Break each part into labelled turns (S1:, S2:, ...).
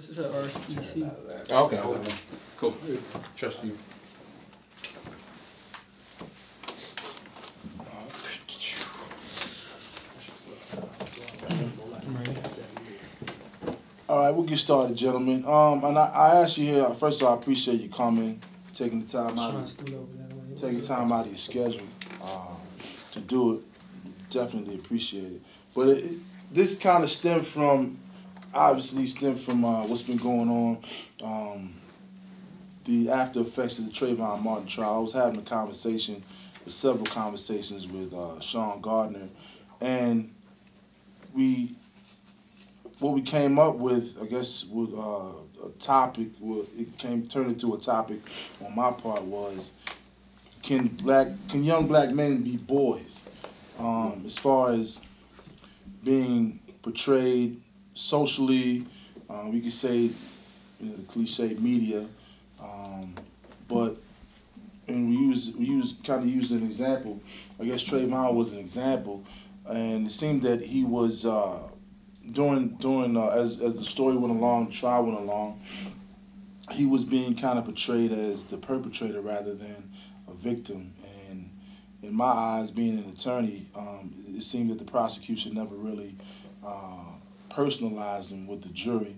S1: It's at RSPC.
S2: Okay, cool. Trust you.
S3: All right, we'll get started, gentlemen. And I ask you here, first of all, I appreciate you coming, taking the time out, of your schedule to do it. Definitely appreciate it. But this kind of stemmed from, what's been going on, the after effects of the Trayvon Martin trial. I was having several conversations with Shawn, Gardner, and what we came up with, I guess, with a topic, turned into a topic on my part was, can young black men be boys? As far as being portrayed socially, we could say, the cliche media, and we kind of use an example. I guess Trayvon was an example, and it seemed that he was as the story went along, the trial went along, he was being kind of portrayed as the perpetrator rather than a victim. And in my eyes, being an attorney, it seemed that the prosecution never really personalized him with the jury,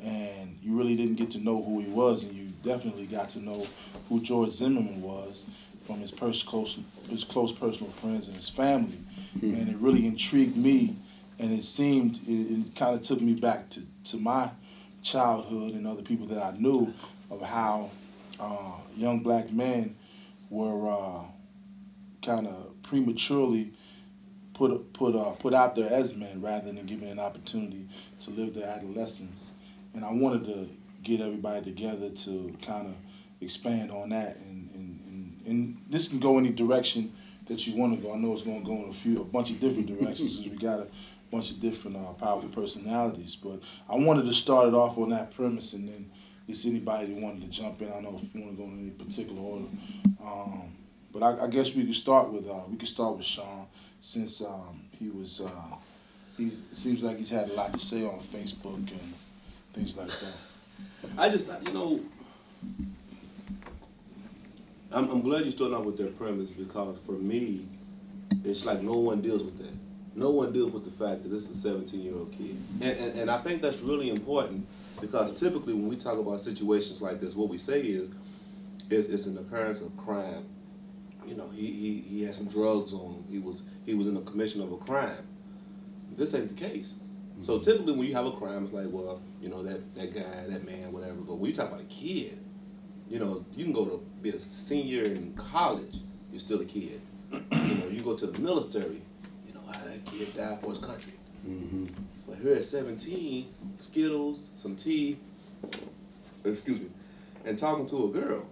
S3: and you really didn't get to know who he was, and you definitely got to know who George Zimmerman was from his close personal friends and his family. And it really intrigued me. And it kind of took me back to my childhood and other people that I knew of how young black men were kind of prematurely put out there as men rather than given an opportunity to live their adolescence. And I wanted to get everybody together to kind of expand on that. And this can go any direction that you want to go. I know it's going to go in a bunch of different directions because we got a bunch of different powerful personalities, but I wanted to start it off on that premise, and then if anybody that wanted to jump in, I know if you want to go in any particular order. But I guess we could start with Shawn, since it seems like he's had a lot to say on Facebook and things like that.
S4: I'm glad you started off with that premise, because for me, it's like no one deals with that. No one deals with the fact that this is a 17-year-old kid. And I think that's really important, because typically when we talk about situations like this, what we say is it's an occurrence of crime. You know, he had some drugs on him. He was in the commission of a crime. This ain't the case. So typically when you have a crime, it's like, well, you know, that guy, that man, whatever. But when you talk about a kid, you know, you can go to be a senior in college, you're still a kid. You know, you go to the military, that kid died for his country. But here at 17, Skittles, some tea, excuse me, and talking to a girl,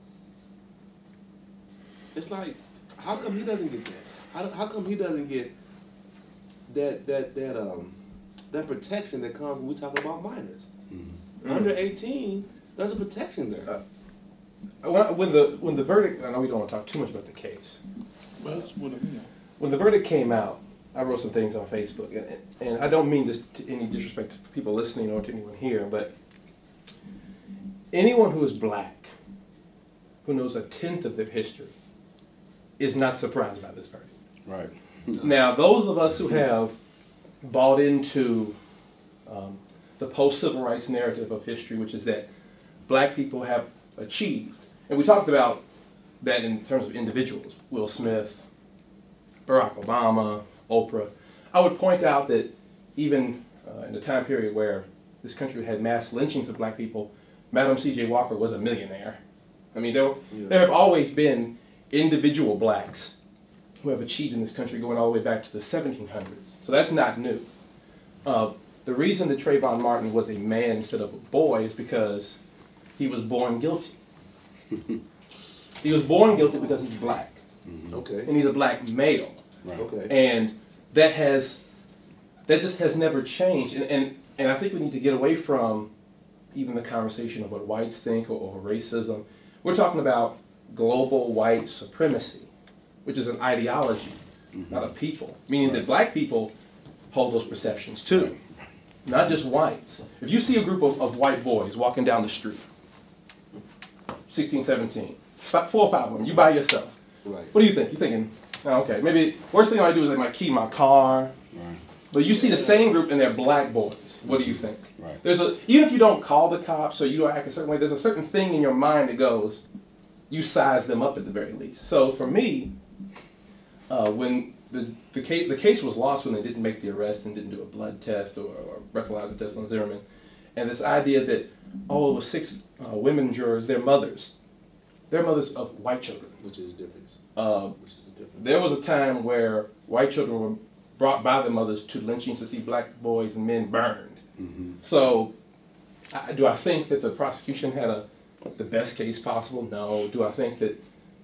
S4: it's like, how come he doesn't get that? How come he doesn't get that protection that comes when we talk about minors? Under 18, there's a protection there.
S2: When the verdict, I know we don't want to talk too much about the case. When the verdict came out, I wrote some things on Facebook, and I don't mean this to any disrespect to people listening or to anyone here, but anyone who is black, who knows a tenth of their history, is not surprised by this verdict.
S3: Right.
S2: Now, those of us who have bought into the post-civil rights narrative of history, which is that black people have achieved, and we talked about that in terms of individuals, Will Smith, Barack Obama, Oprah, I would point out that even in the time period where this country had mass lynchings of black people, Madam C.J. Walker was a millionaire. I mean, there have always been individual blacks who have achieved in this country going all the way back to the 1700s. So that's not new. The reason that Trayvon Martin was a man instead of a boy is because he was born guilty. He was born guilty because he's black.
S4: Okay.
S2: And he's a black male.
S4: Right. Okay.
S2: And that just has never changed. And I think we need to get away from even the conversation of what whites think or racism. We're talking about global white supremacy, which is an ideology, not a people. Meaning that black people hold those perceptions too. not just whites. If you see a group of white boys walking down the street, 16, 17, 4 or 5 of them, you by yourself.
S4: Right.
S2: What do you think? You're thinking, oh, okay, maybe worst thing I do is I might key my car.
S1: Right.
S2: But you see the same group and they're black boys. What do you think?
S1: Right.
S2: Even if you don't call the cops or you don't act a certain way, there's a certain thing in your mind that goes, you size them up at the very least. So for me, when the case was lost when they didn't make the arrest and didn't do a blood test or breathalyzer test on Zimmerman, and this idea that, oh, it was 6 women jurors, they're mothers of white children.
S4: Which is the difference.
S2: There was a time where white children were brought by their mothers to lynchings to see black boys and men burned.
S1: Mm-hmm.
S2: So, do I think that the prosecution had the best case possible? No. Do I think that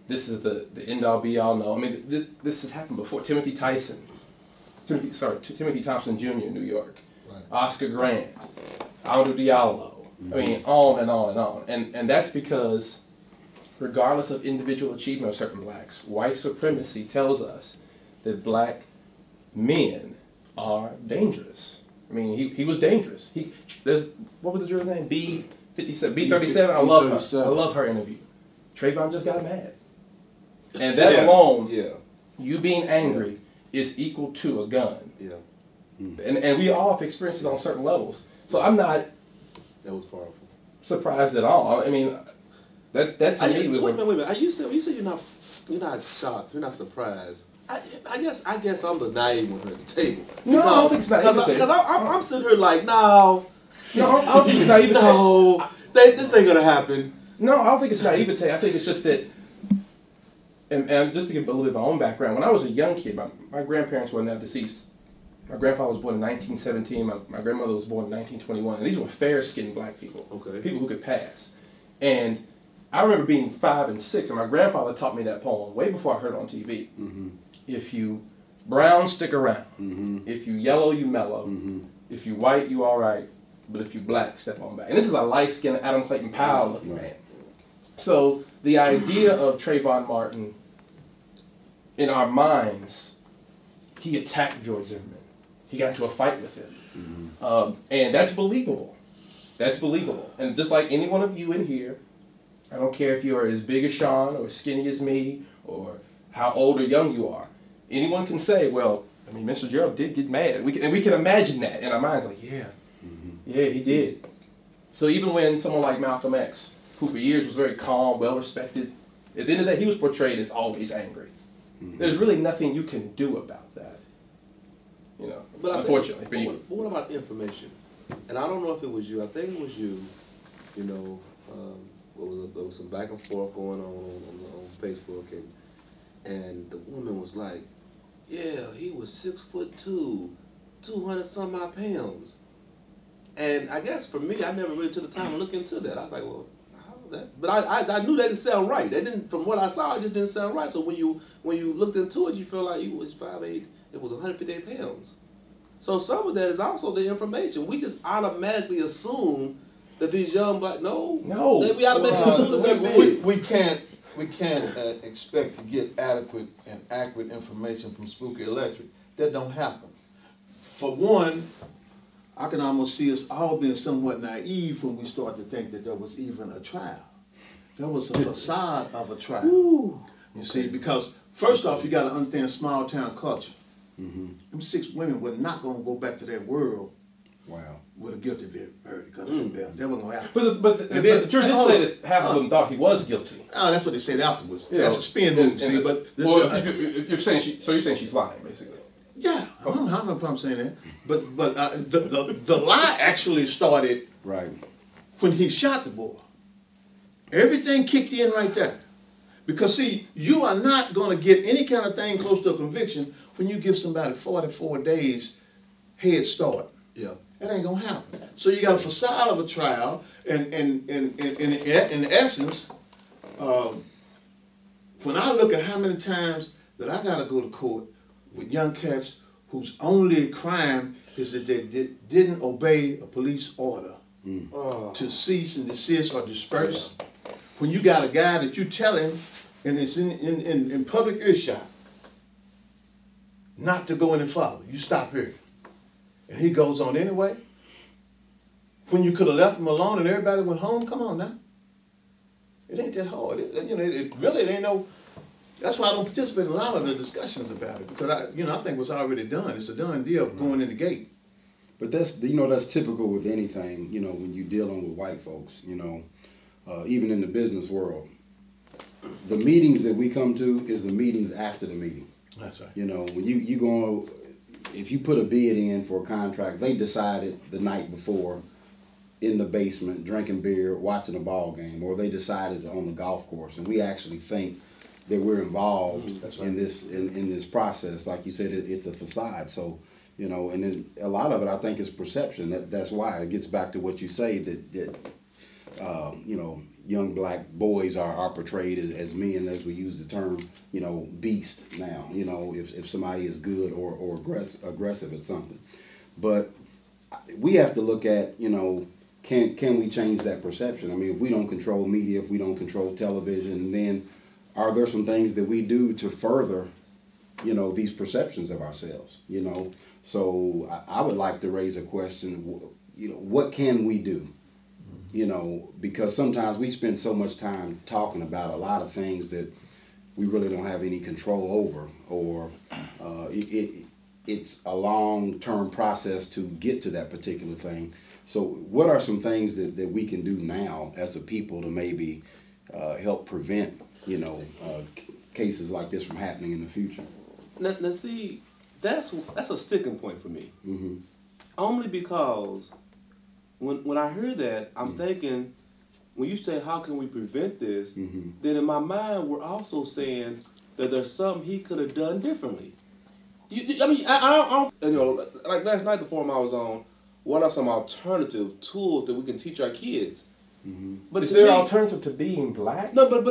S2: this is the end-all be-all? No. I mean, this has happened before. Timothy Thompson Jr. in New York, right. Oscar Grant, Amadou Diallo. Mm-hmm. I mean, on and on and on. And that's because, regardless of individual achievement of certain blacks, white supremacy tells us that black men are dangerous. I mean, he was dangerous. What was the juror's name? B37. I love her. I love her interview. Trayvon just got mad, and that alone, you being angry, is equal to a gun. Yeah, and we all have experienced it on certain levels. So I'm not.
S4: That was powerful.
S2: Surprised at all. I mean, that to me was.
S4: Wait a minute. You said you're not shocked. You're not surprised. I guess I'm the naive one at the table.
S2: No, I don't think it's naive.
S4: Because I'm sitting here like, no,
S2: I don't think it's naive.
S4: No, this ain't gonna happen.
S2: No, I don't think it's naivete. I think it's just that, and just to give a little bit of my own background, when I was a young kid, my grandparents were now deceased. My grandfather was born in 1917. My grandmother was born in 1921. And these were fair-skinned black people, people who could pass. And I remember being 5 and 6, and my grandfather taught me that poem way before I heard it on TV. Mm-hmm. If you brown, stick around. Mm-hmm. If you yellow, you mellow. Mm-hmm. If you white, you all right. But if you black, step on back. And this is a light-skinned Adam Clayton Powell looking man. So the idea of Trayvon Martin, in our minds, he attacked George Zimmerman. He got into a fight with him. Mm-hmm. And that's believable. That's believable. And just like any one of you in here, I don't care if you're as big as Shawn or as skinny as me or how old or young you are. Anyone can say, well, I mean, Mr. Jerald did get mad. We can imagine that in our minds, like, yeah, yeah, he did. So even when someone like Malcolm X, who for years was very calm, well-respected, at the end of the day, he was portrayed as always angry. Mm-hmm. There's really nothing you can do about that, you know, but unfortunately for you.
S4: But what about information? And I don't know if it was you. I think it was you, you know, there was some back and forth going on Facebook, and the woman was like, yeah, he was 6'2", 200-some-odd pounds. And I guess for me, I never really took the time to look into that. I was like, well, how was that? But I knew that didn't sound right. That didn't, from what I saw, it just didn't sound right. So when you looked into it, you feel like he was 5'8", it was 158 pounds. So some of that is also the information. We just automatically assume that these young black, no. We automatically assume that they're big.
S5: We can't expect to get adequate and accurate information from Spooky Electric. That don't happen. For one, I can almost see us all being somewhat naive when we start to think that there was even a trial. There was a facade of a trial. Ooh, you see, because first off, you got to understand small town culture. Mm-hmm. Them 6 women were not going to go back to their world. Wow. With a guilty verdict. That wasn't going to happen.
S2: But the jury did say that half of them thought he was guilty.
S5: Oh, that's what they said afterwards. You that's a spin move, see. But
S2: you're saying she's lying, basically.
S5: Yeah, I don't have no problem saying that. But the lie actually started when he shot the boy. Everything kicked in right there. Because see, you are not going to get any kind of thing close to a conviction when you give somebody 44 days head start. Yeah. That ain't gonna happen. So you got a facade of a trial, and in essence, when I look at how many times that I gotta go to court with young cats whose only crime is that they didn't obey a police order to cease and desist or disperse, when you got a guy that you tell him, and it's in public earshot, not to go any farther, you stop here. And he goes on anyway. when you could have left them alone and everybody went home. Come on now. It ain't that hard. It really ain't no. That's why I don't participate in a lot of the discussions about it, because I think what's already done. It's a done deal going in the gate.
S1: But that's typical with anything, when you're dealing with white folks, even in the business world. The meetings that we come to is the meetings after the meeting.
S5: That's right.
S1: When you go, if you put a bid in for a contract, they decided the night before in the basement, drinking beer, watching a ball game, or they decided on the golf course, and we actually think that we're involved
S5: right.
S1: in this process. Like you said, it's a facade. So, and then a lot of it, I think, is perception. That's why it gets back to what you say that young black boys are portrayed as men, as we use the term, beast now. If somebody is good or aggressive at something, but we have to look at can we change that perception? I mean, if we don't control media, if we don't control television, then are there some things that we do to further, these perceptions of ourselves? So I would like to raise a question. What can we do? Because sometimes we spend so much time talking about a lot of things that we really don't have any control over, or it's a long-term process to get to that particular thing. So what are some things that we can do now as a people to maybe help prevent, cases like this from happening in the future?
S4: Now see, that's a sticking point for me.
S1: Mm-hmm.
S4: Only because when I hear that, I'm thinking, when you say how can we prevent this, then in my mind we're also saying that there's something he could have done differently. I don't, like last night, the forum I was on, what are some alternative tools that we can teach our kids?
S2: But is there an alternative to being black?
S4: No, but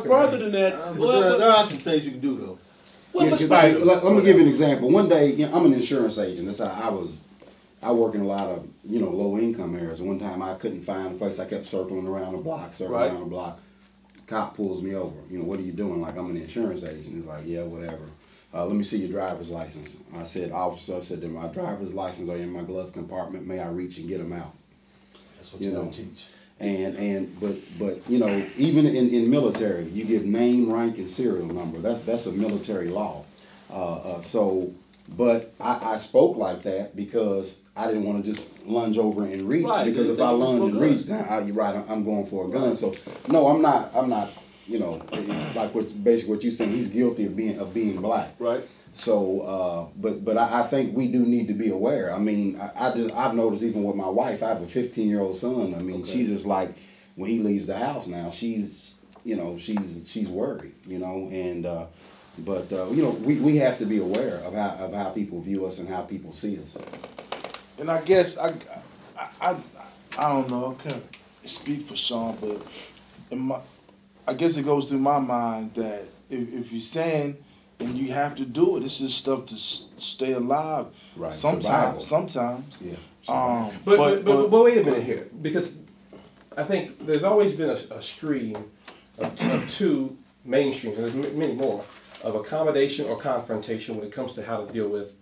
S4: further than that,
S5: there are some things you can do though.
S1: Let me give you an example. One day, I'm an insurance agent. That's how I work in a lot of low income areas. One time I couldn't find a place. I kept circling around the block, around the block. Cop pulls me over. What are you doing? Like, I'm an insurance agent. He's like, yeah, whatever. Let me see your driver's license. I said, officer, that my driver's license are in my glove compartment. May I reach and get them out?
S5: That's what you don't teach.
S1: But even in military, you give name, rank, and serial number. That's a military law. But I spoke like that because I didn't want to just lunge over and reach.
S4: Right,
S1: because if I lunge and reach, then you're right, I'm going for a gun. So no, I'm not. Like basically what you're saying, he's guilty of being black.
S4: Right.
S1: So, but I think we do need to be aware. I mean, I've noticed even with my wife, I have a 15-year-old son. I mean, she's just like, when he leaves the house now, she's worried, we have to be aware of how people view us and how people see us.
S3: And I guess I don't know, I can't speak for Shawn, but I guess it goes through my mind that if you're saying and you have to do it, it's just stuff to stay alive.
S1: Right.
S3: Sometimes.
S1: Yeah.
S2: But wait a minute here, because I think there's always been a stream of two mainstreams, and there's many more, of accommodation or confrontation when it comes to how to deal with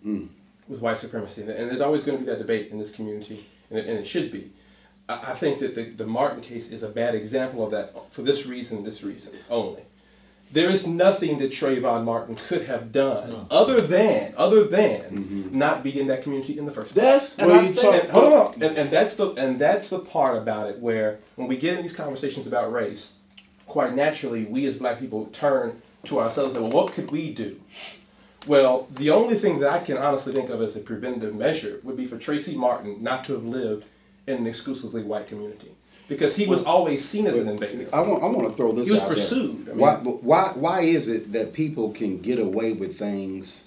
S2: white supremacy. And there's always going to be that debate in this community, and it should be. I think that the Martin case is a bad example of that for this reason only. There is nothing that Trayvon Martin could have done other than not be in that community in the first place. And that's the part about it where when we get in these conversations about race, quite naturally we as black people turn to ourselves and say, well, what could we do? Well, the only thing that I can honestly think of as a preventative measure would be for Tracy Martin not to have lived in an exclusively white community, because he was always seen as an invader.
S1: I want to throw this out.
S2: He was pursued.
S1: I mean, why is it that people can get away with things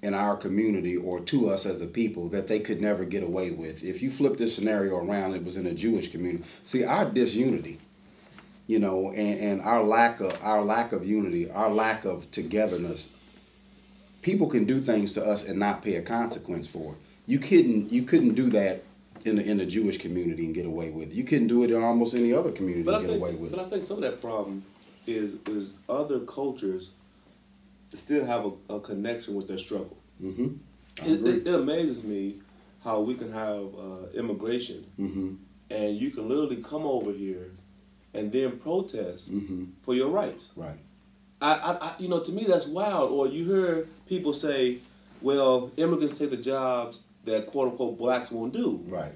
S1: in our community or to us as a people that they could never get away with? If you flip this scenario around, it was in a Jewish community. See, our disunity, and our lack of unity, our lack of togetherness. People can do things to us and not pay a consequence for it. You couldn't do that in the Jewish community and get away with it. You couldn't do it in almost any other community and get away with it.
S4: But I think some of that problem is other cultures still have a connection with their struggle.
S1: Mm-hmm.
S4: It amazes me how we can have immigration, and you can literally come over here and then protest for your rights.
S1: Right.
S4: You know, to me that's wild. Or you hear people say, well, immigrants take the jobs that quote unquote blacks won't do.
S1: Right.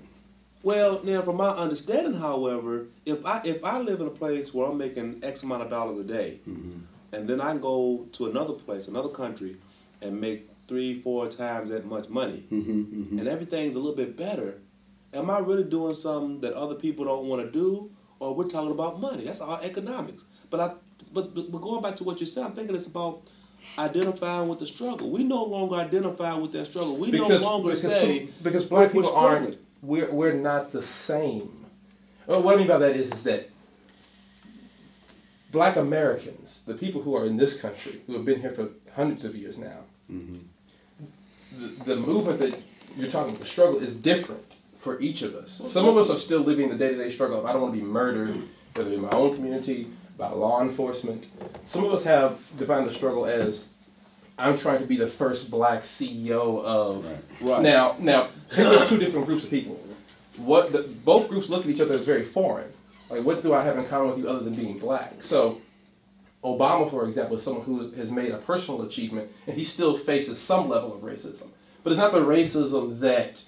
S4: Well, now from my understanding, however, if I live in a place where I'm making X amount of dollars a day, and then I can go to another place, another country, and make 3-4 times that much money, and everything's a little bit better, am I really doing something that other people don't want to do, or we're talking about money? That's all economics. But going back to what you said, I'm thinking it's about identifying with the struggle. We no longer identify with that struggle. We no longer say
S2: because black people
S4: struggling.
S2: aren't. We're not the same. What I mean by that is that black Americans, the people who are in this country, who have been here for hundreds of years now, the movement that you're talking about, the struggle, is different for each of us. Some of us are still living the day-to-day struggle of I don't want to be murdered, whether in my own community, by law enforcement. Some of us have defined the struggle as I'm trying to be the first black CEO of.
S1: Right.
S2: Now, there's two different groups of people. Both groups look at each other as very foreign. Like, what do I have in common with you other than being black? So, Obama, for example, is someone who has made a personal achievement, and he still faces some level of racism. But it's not the racism that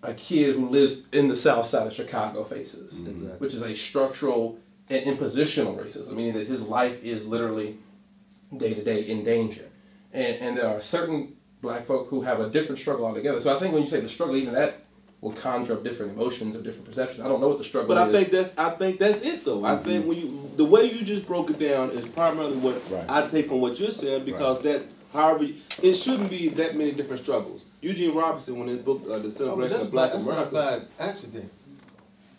S2: a kid who lives in the South Side of Chicago faces, which is a structural and impositional racism, meaning that his life is literally day-to-day in danger. And there are certain black folk who have a different struggle altogether. So I think when you say the struggle, even that will conjure up different emotions or different perceptions. I don't know what the struggle is.
S4: But I think that's it though. I think the way you just broke it down is primarily what I take from what you're saying, because however, it shouldn't be that many different struggles. Eugene Robinson, when his book The Celebration of Black America.
S5: That's not by accident.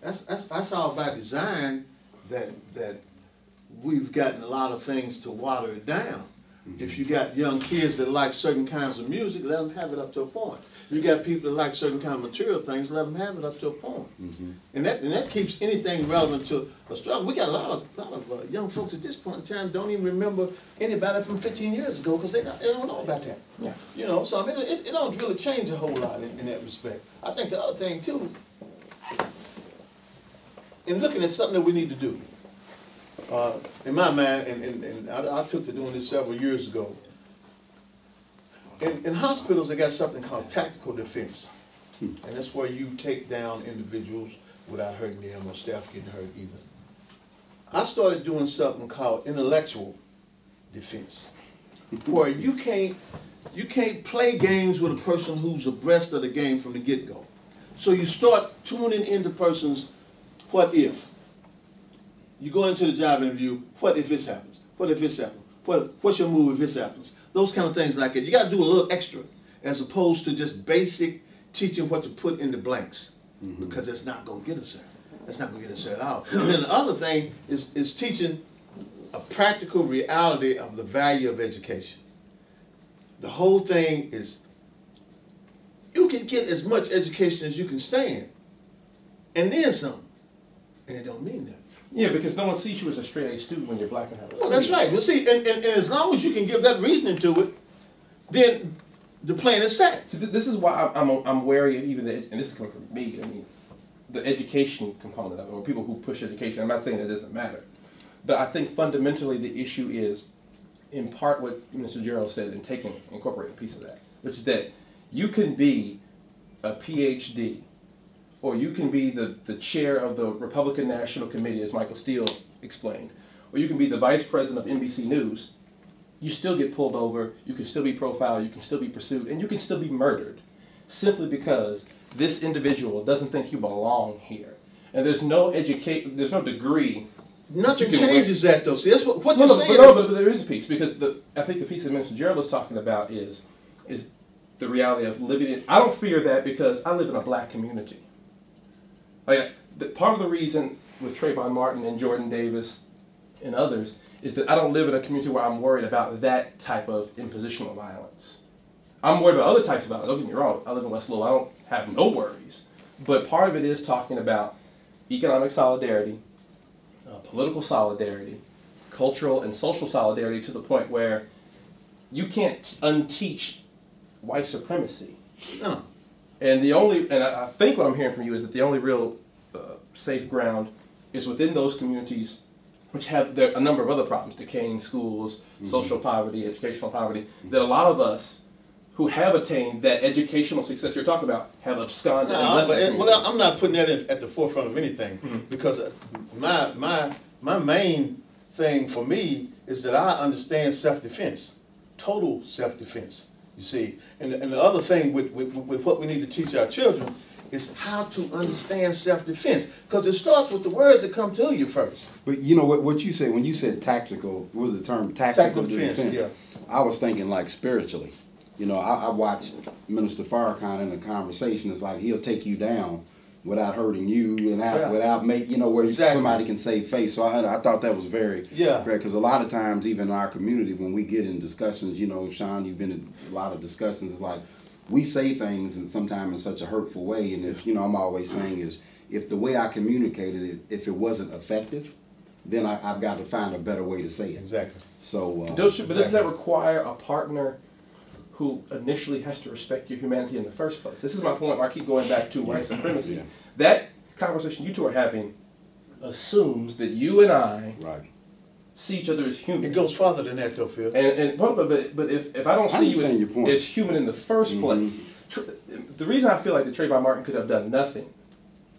S5: That's all by design that we've gotten a lot of things to water it down. If you got young kids that like certain kinds of music, let them have it up to a point. You got people that like certain kind of material things, let them have it up to a point. And that keeps anything relevant to a struggle. We got a lot of young folks at this point in time don't even remember anybody from 15 years ago because they don't know about that. Yeah. You know, so I mean, it don't really change a whole lot in that respect. I think the other thing too, in looking at something that we need to do, in my mind, and I took to doing this several years ago, in hospitals, they got something called tactical defense. And that's where you take down individuals without hurting them or staff getting hurt either. I started doing something called intellectual defense, where you can't play games with a person who's abreast of the game from the get-go. So you start tuning into person's what if. You go into the job interview, what if this happens? What if this happens? What's your move if this happens? Those kind of things like that. You got to do a little extra as opposed to just basic teaching what to put in the blanks, because it's not going to get us there. That's not going to get us there at all. And then the other thing is teaching a practical reality of the value of education. The whole thing is you can get as much education as you can stand, and then some. And it don't mean that.
S2: Yeah, because no one sees you as a straight A student when you're black and have a
S5: Well, that's right. Well, see, and as long as you can give that reasoning to it, then the plan is set.
S2: So this is why I'm wary of even and this is coming from me, I mean, the education component of it, or people who push education. I'm not saying that it doesn't matter. But I think fundamentally the issue is, in part, what Mr. Jerald said, and incorporating a piece of that, which is that you can be a PhD, or you can be the chair of the Republican National Committee, as Michael Steele explained, or you can be the vice president of NBC News. You still get pulled over, you can still be profiled, you can still be pursued, and you can still be murdered, simply because this individual doesn't think you belong here. And there's no degree.
S5: Nothing changes that, though. See, that's what you're saying.
S2: But there is a piece, because I think the piece that Mr. Jerald was talking about is the reality of living in. I don't fear that because I live in a black community. Like, part of the reason with Trayvon Martin and Jordan Davis and others is that I don't live in a community where I'm worried about that type of impositional violence. I'm worried about other types of violence. Don't get me wrong. I live in West Louisville. I don't have no worries. But part of it is talking about economic solidarity, political solidarity, cultural and social solidarity, to the point where you can't unteach white supremacy.
S5: No.
S2: And I think what I'm hearing from you is that the only real safe ground is within those communities which have a number of other problems, decaying schools, social poverty, educational poverty, that a lot of us who have attained that educational success you're talking about have absconded.
S5: Well, I'm not putting that at the forefront of anything, because my main thing for me is that I understand self-defense, total self-defense, you see. And the other thing with what we need to teach our children is how to understand self-defense, because it starts with the words that come to you first.
S1: But you know what you said, when you said tactical, what was the term? Tactical defense. Yeah. I was thinking like spiritually. You know, I watched Minister Farrakhan in a conversation. It's like he'll take you down without hurting you, and without where somebody can save face. So I thought that was very great, because a lot of times, even in our community, when we get in discussions, you know, Shawn, you've been in a lot of discussions. It's like we say things, and sometimes in such a hurtful way. And if I'm always saying is, if the way I communicated it, if it wasn't effective, then I've got to find a better way to say it.
S5: Exactly.
S1: So,
S2: but doesn't that require a partner who initially has to respect your humanity in the first place? This is my point where I keep going back to white supremacy. Yeah. That conversation you two are having assumes that you and I see each other as human.
S5: It goes farther than that, though, Phil.
S2: But if I don't see you as human in the first place, the reason I feel like that Trayvon Martin could have done nothing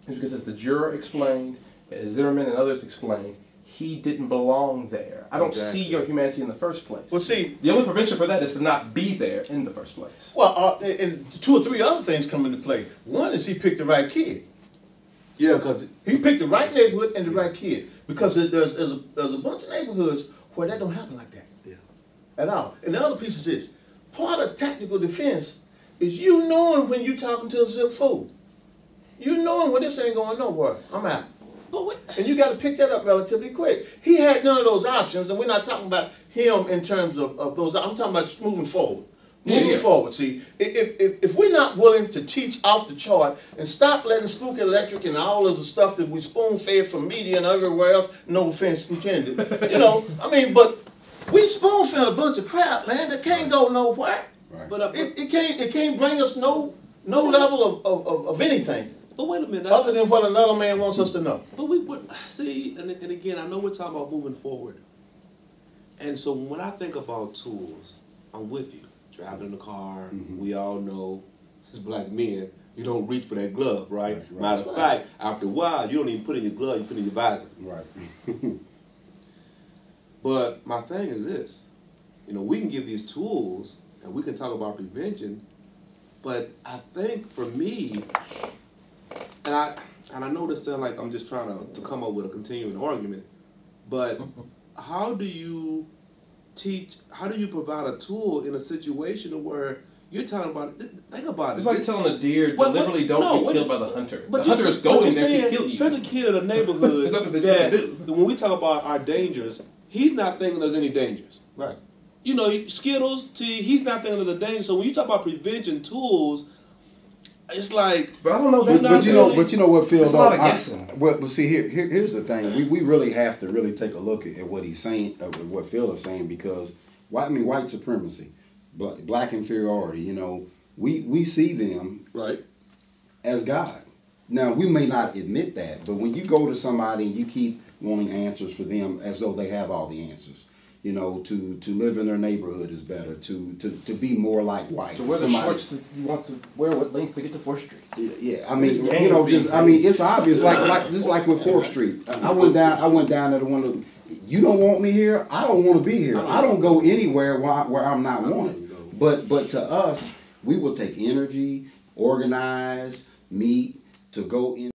S2: is because, as the juror explained, as Zimmerman and others explained, he didn't belong there. I don't see your humanity in the first place.
S5: Well, see,
S2: the only prevention for that is to not be there in the first place.
S5: Well, and 2 or 3 other things come into play. One is he picked the right kid. Yeah, because he picked the right neighborhood and the right kid. Because there's a bunch of neighborhoods where that don't happen like that. Yeah. At all. And the other piece is this. Part of tactical defense is you knowing when you're talking to a zip fool. You knowing when this ain't going nowhere. I'm out. And you got to pick that up relatively quick. He had none of those options, and we're not talking about him in terms of those. I'm talking about moving forward. Moving forward, see, if we're not willing to teach off the chart and stop letting Spook Electric and all of the stuff that we spoon-fed from media and everywhere else, no offense intended, I mean, but we spoon-fed a bunch of crap, man, that can't go nowhere. Right. But it can't bring us no level of anything.
S4: But wait a minute.
S5: Other than what another man wants us to know.
S4: But see, and again, I know we're talking about moving forward. And so when I think about tools, I'm with you. Driving in the car, we all know, as black men, you don't reach for that glove, right? Matter of fact, after a while, you don't even put in your glove, you put in your visor. Right. But my thing is this. We can give these tools, and we can talk about prevention, but I think for me, and I know this sounds like I'm just trying to come up with a continuing argument, but how do you provide a tool in a situation where you're talking about it? Think about it.
S2: It's like telling a deer deliberately don't get killed by the hunter. The hunter is going there to kill you.
S4: There's a kid in a neighborhood that when we talk about our dangers, he's not thinking there's any dangers.
S5: Right.
S4: Skittles, tea, he's not thinking there's a danger. So when you talk about prevention tools, it's like,
S1: but I don't know. But you know what, Phil? There's a lot of guessing. Well, see, here's the thing. We really have to really take a look at what he's saying, what Phil is saying, because white supremacy, black inferiority. We see them as God. Now we may not admit that, but when you go to somebody and you keep wanting answers for them as though they have all the answers. To live in their neighborhood is better. To be more like white.
S2: To wear the shorts that you want to wear, what length to get to 4th Street?
S1: Yeah. I mean, it's obvious. Like with 4th Street. I went down there to one of. You don't want me here. I don't want to be here. I don't go anywhere where I'm not wanted. But to us, we will take energy, organize, meet to go in.